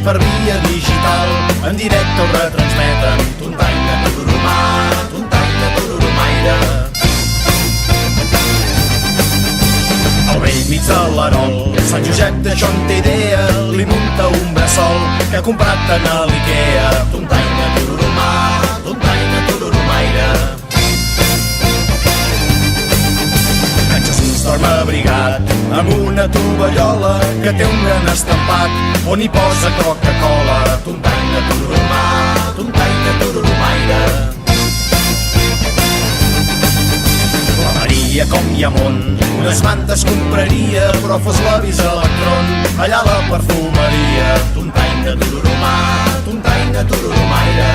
per via digital, en directe ho retransmeten. Tontaina, tururumà, tontaina, tururumaire. Al vell mig de l'Erol, Sant Josep d'això en té idea, li munta un bressol que ha comprat a l'Ikea. Tontaina, tururumà, tontaina, tururumaire. En Jesús dorm abrigat amb una tovallola que té un gran estampat on hi posa Coca-Cola. Tontaina, tururumà, tontaina, tururumaire. La Maria, com hi ha món, unes mantes compraria, però fos l'avis electron allà a la perfumeria. Tontaina, tururumà, tontaina, tururumaire.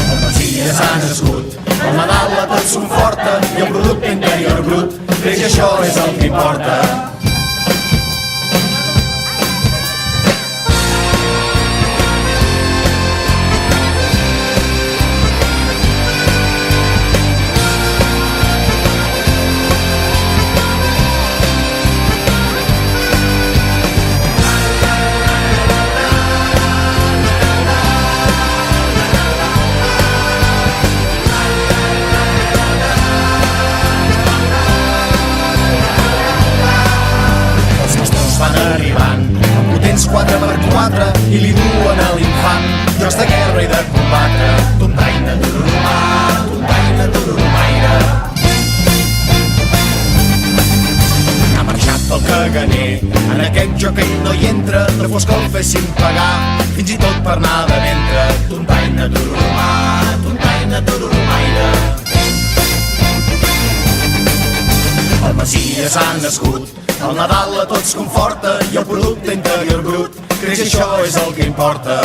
El Messies ha nascut, el Nadal a tots conforta i el producte interior brut creix, això és el que importa. Van arribant amb potents 4x4 i li duen a l'infant jocs de guerra i de combatre. Tontaina, tururumà, tontaina, tururumaire. Ha marxat pel caganer, en aquest joc ell no hi entra, no fos que el fessin pagar, fins i tot per anar de ventre. Tontaina, tururumà, tontaina, tururumaire. El Messies ha nascut, el Nadal a tots conforta i el producte interior brut creix, això és el que importa.